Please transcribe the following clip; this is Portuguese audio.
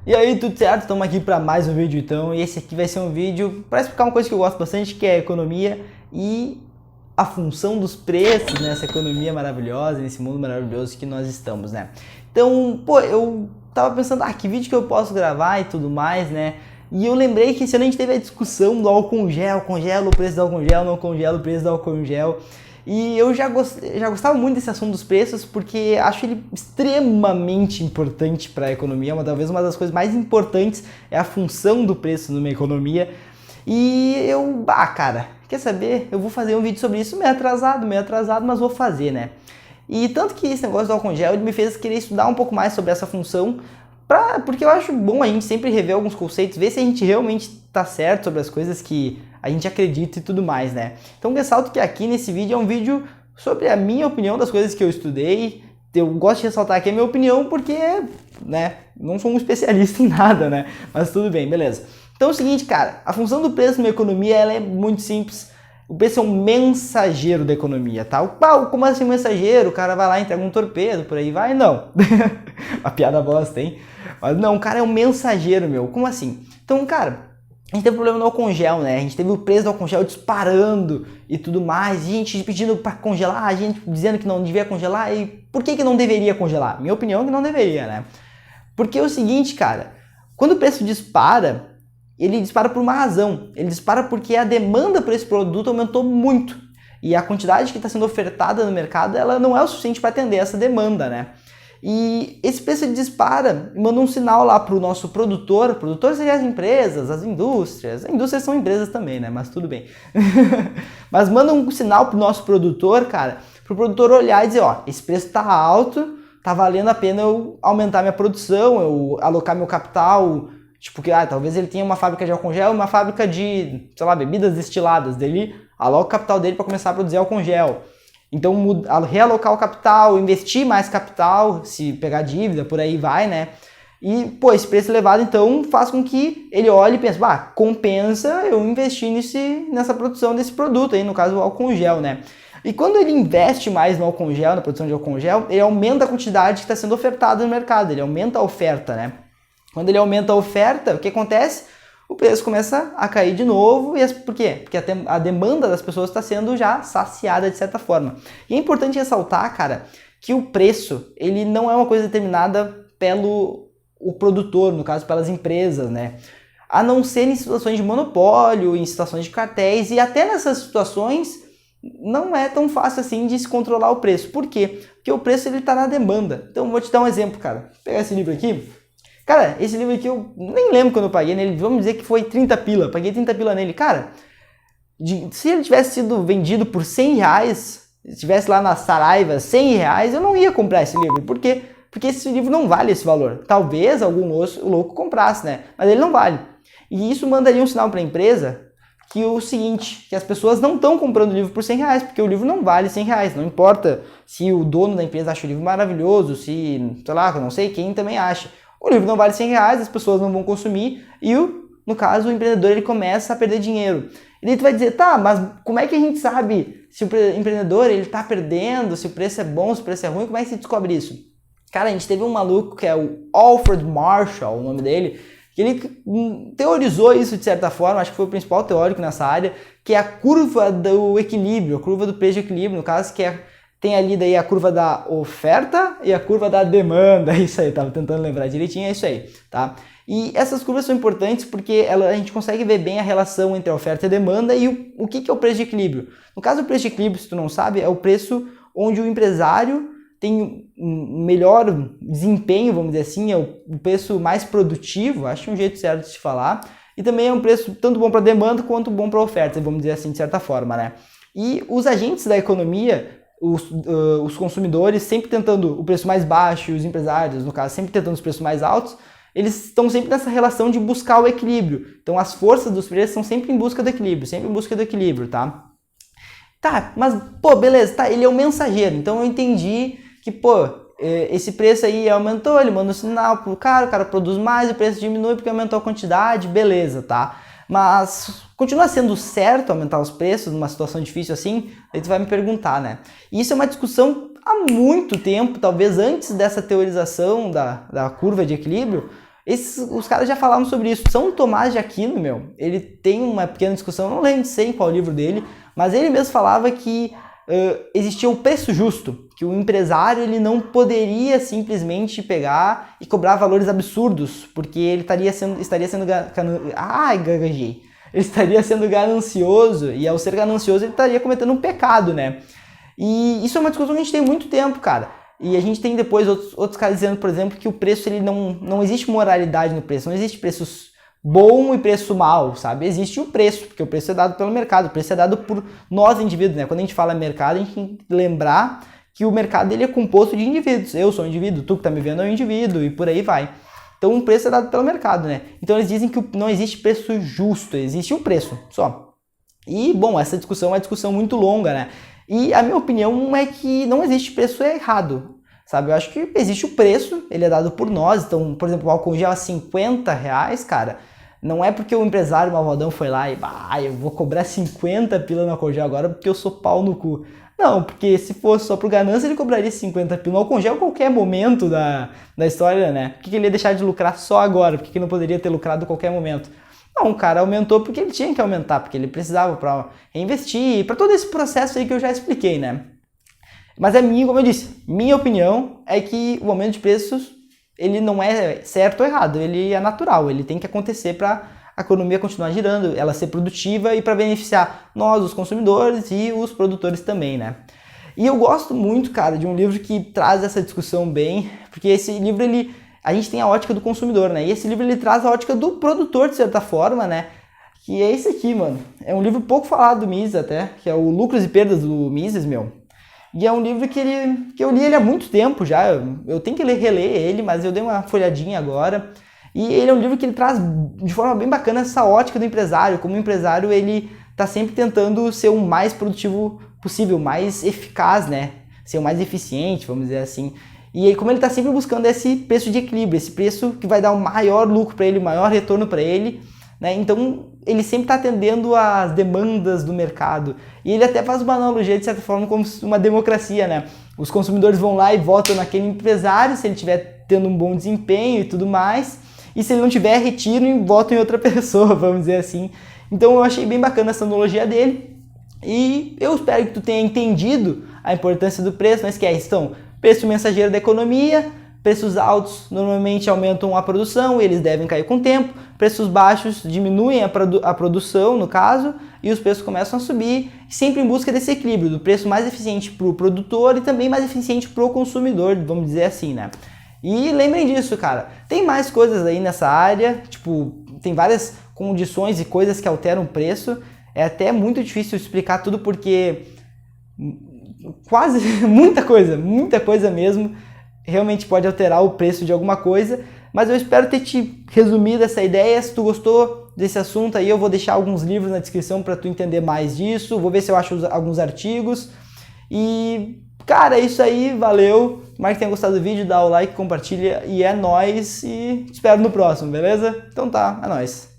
E aí, tudo certo? Estamos aqui para mais um vídeo então, e esse aqui vai ser um vídeo para explicar uma coisa que eu gosto bastante, que é a economia e a função dos preços nessa economia maravilhosa, nesse mundo maravilhoso que nós estamos, né? Então, eu tava pensando, que vídeo que eu posso gravar e tudo mais, né? E eu lembrei que esse ano a gente teve a discussão do álcool gel, congela o preço do álcool gel, não congela o preço do álcool gel. E eu já gostava muito desse assunto dos preços, porque acho ele extremamente importante para a economia. Talvez uma das coisas mais importantes é a função do preço numa economia. E eu, cara, quer saber? Eu vou fazer um vídeo sobre isso meio atrasado, mas vou fazer, né? E tanto que esse negócio do álcool gel me fez querer estudar um pouco mais sobre essa função, porque eu acho bom a gente sempre rever alguns conceitos, ver se a gente realmente está certo sobre as coisas que a gente acredita e tudo mais, né? Então ressalto que aqui nesse vídeo é um vídeo sobre a minha opinião das coisas que eu estudei. Eu gosto de ressaltar aqui a minha opinião porque, né, não sou um especialista em nada, né? Mas tudo bem, beleza. Então é o seguinte, cara, a função do preço numa economia ela é muito simples. O preço é um mensageiro da economia, tá? Como assim mensageiro? O cara vai lá e entrega um torpedo, por aí vai? Não. Uma piada bosta, hein? Mas não, o cara é um mensageiro, meu. Como assim? Então, cara, a gente teve problema no álcool gel, né? A gente teve o preço do álcool gel disparando e tudo mais. E a gente pedindo pra congelar, a gente dizendo que não devia congelar. E por que não deveria congelar? Minha opinião é que não deveria, né? Porque é o seguinte, cara. Quando o preço dispara, ele dispara por uma razão. Ele dispara porque a demanda por esse produto aumentou muito. E a quantidade que está sendo ofertada no mercado, ela não é o suficiente para atender essa demanda, né? E esse preço dispara e manda um sinal lá para o nosso produtor seria as empresas, as indústrias são empresas também, né? Mas tudo bem. Mas manda um sinal para o nosso produtor, cara, para o produtor olhar e dizer, esse preço está alto, tá valendo a pena eu aumentar minha produção, eu alocar meu capital, tipo que, talvez ele tenha uma fábrica de álcool gel, uma fábrica de, sei lá, bebidas destiladas, dele aloca o capital dele para começar a produzir álcool gel. Então, realocar o capital, investir mais capital, se pegar dívida, por aí vai, né? E, esse preço elevado, então, faz com que ele olhe e pense, compensa eu investir nessa produção desse produto, aí, no caso, o álcool gel, né? E quando ele investe mais no álcool gel, na produção de álcool gel, ele aumenta a quantidade que está sendo ofertada no mercado, ele aumenta a oferta, né? Quando ele aumenta a oferta, o que acontece? O preço começa a cair de novo. Por quê? Porque a demanda das pessoas está sendo já saciada de certa forma. E é importante ressaltar, cara, que o preço ele não é uma coisa determinada pelo produtor, no caso pelas empresas, né? A não ser em situações de monopólio, em situações de cartéis, e até nessas situações não é tão fácil assim de se controlar o preço. Por quê? Porque o preço ele está na demanda. Então vou te dar um exemplo, cara. Vou pegar esse livro aqui. Cara, esse livro aqui eu nem lembro quando eu paguei nele, vamos dizer que foi 30 pila, paguei 30 pila nele. Cara, se ele tivesse sido vendido por 100 reais, se estivesse lá na Saraiva 100 reais, eu não ia comprar esse livro. Por quê? Porque esse livro não vale esse valor. Talvez algum louco comprasse, né? Mas ele não vale. E isso mandaria um sinal para a empresa que o seguinte, que as pessoas não estão comprando o livro por 100 reais, porque o livro não vale 100 reais. Não importa se o dono da empresa acha o livro maravilhoso, se, sei lá, eu não sei quem também acha. O livro não vale 100 reais, as pessoas não vão consumir e, no caso, o empreendedor ele começa a perder dinheiro. E daí tu vai dizer, mas como é que a gente sabe se o empreendedor ele tá perdendo, se o preço é bom, se o preço é ruim, como é que se descobre isso? Cara, a gente teve um maluco que é o Alfred Marshall, o nome dele, que ele teorizou isso de certa forma, acho que foi o principal teórico nessa área, que é a curva do equilíbrio, a curva do preço de equilíbrio, no caso, que tem ali daí a curva da oferta e a curva da demanda, é isso aí, tava tentando lembrar direitinho, é isso aí, tá? E essas curvas são importantes porque a gente consegue ver bem a relação entre a oferta e a demanda e o que é o preço de equilíbrio. No caso, o preço de equilíbrio, se tu não sabe, é o preço onde o empresário tem um melhor desempenho, vamos dizer assim, é o preço mais produtivo, acho um jeito certo de se falar, e também é um preço tanto bom para a demanda quanto bom para a oferta, vamos dizer assim, de certa forma, né? E os agentes da economia, os consumidores sempre tentando o preço mais baixo, e os empresários, no caso, sempre tentando os preços mais altos, eles estão sempre nessa relação de buscar o equilíbrio. Então as forças dos preços são sempre em busca do equilíbrio, tá? Tá, mas, beleza, tá, ele é um mensageiro, então eu entendi que, esse preço aí aumentou, ele manda um sinal pro cara, o cara produz mais, o preço diminui porque aumentou a quantidade, beleza, tá? Mas continua sendo certo aumentar os preços numa situação difícil assim? Aí tu vai me perguntar, né? E isso é uma discussão há muito tempo, talvez antes dessa teorização da curva de equilíbrio, Os caras já falavam sobre isso. São Tomás de Aquino, ele tem uma pequena discussão, não lembro, sei qual livro dele, mas ele mesmo falava que existia o preço justo, que o empresário ele não poderia simplesmente pegar e cobrar valores absurdos, porque ele estaria sendo ganancioso, e ao ser ganancioso ele estaria cometendo um pecado, né? E isso é uma discussão que a gente tem há muito tempo, cara. E a gente tem depois outros caras dizendo, por exemplo, que o preço, ele não existe moralidade no preço, não existe preços bom e preço mal, sabe? Existe o preço, porque o preço é dado pelo mercado, o preço é dado por nós indivíduos, né? Quando a gente fala mercado, a gente tem que lembrar que o mercado ele é composto de indivíduos. Eu sou um indivíduo, tu que tá me vendo é um indivíduo e por aí vai. Então o preço é dado pelo mercado, né? Então eles dizem que não existe preço justo, existe um preço só. E, bom, essa discussão é uma discussão muito longa, né? E a minha opinião é que não existe preço errado, sabe? Eu acho que existe o preço, ele é dado por nós. Então, por exemplo, o álcool gel a R$50, cara, não é porque o empresário malvadão foi lá e eu vou cobrar 50 pila no álcool gel agora porque eu sou pau no cu. Não, porque se fosse só por ganância, ele cobraria 50 pila no álcool gel em qualquer momento da história, né? Por que ele ia deixar de lucrar só agora? Por que ele não poderia ter lucrado em qualquer momento? Não, o cara aumentou porque ele tinha que aumentar, porque ele precisava para reinvestir, para todo esse processo aí que eu já expliquei, né? Mas como eu disse, minha opinião é que o aumento de preços, ele não é certo ou errado, ele é natural, ele tem que acontecer para a economia continuar girando, ela ser produtiva e para beneficiar nós, os consumidores e os produtores também, né? E eu gosto muito, cara, de um livro que traz essa discussão bem, porque esse livro, a gente tem a ótica do consumidor, né? E esse livro, ele traz a ótica do produtor, de certa forma, né? Que é esse aqui, mano. É um livro pouco falado do Mises até, que é o Lucros e Perdas do Mises, E é um livro que eu li ele há muito tempo já, eu tenho que reler ele, mas eu dei uma folhadinha agora. E ele é um livro que ele traz de forma bem bacana essa ótica do empresário, como o empresário ele está sempre tentando ser o mais produtivo possível, mais eficaz, né? Ser o mais eficiente, vamos dizer assim. E aí, como ele está sempre buscando esse preço de equilíbrio, esse preço que vai dar o maior lucro para ele, o maior retorno para ele, né? Então, ele sempre está atendendo às demandas do mercado. E ele até faz uma analogia, de certa forma, como uma democracia, né? Os consumidores vão lá e votam naquele empresário, se ele estiver tendo um bom desempenho e tudo mais. E se ele não tiver, retiram e votam em outra pessoa, vamos dizer assim. Então, eu achei bem bacana essa analogia dele. E eu espero que tu tenha entendido a importância do preço. Não esquece, então, preço mensageiro da economia. Preços altos normalmente aumentam a produção e eles devem cair com o tempo. Preços baixos diminuem a produção, no caso, e os preços começam a subir, sempre em busca desse equilíbrio, do preço mais eficiente para o produtor e também mais eficiente para o consumidor, vamos dizer assim, né? E lembrem disso, cara. Tem mais coisas aí nessa área, tem várias condições e coisas que alteram o preço. É até muito difícil explicar tudo porque muita coisa mesmo realmente pode alterar o preço de alguma coisa, mas eu espero ter te resumido essa ideia. Se tu gostou desse assunto aí, eu vou deixar alguns livros na descrição para tu entender mais disso, vou ver se eu acho alguns artigos, e cara, é isso aí, valeu, tomara que tenha gostado do vídeo, dá o like, compartilha, e é nóis, e te espero no próximo, beleza? Então tá, é nóis.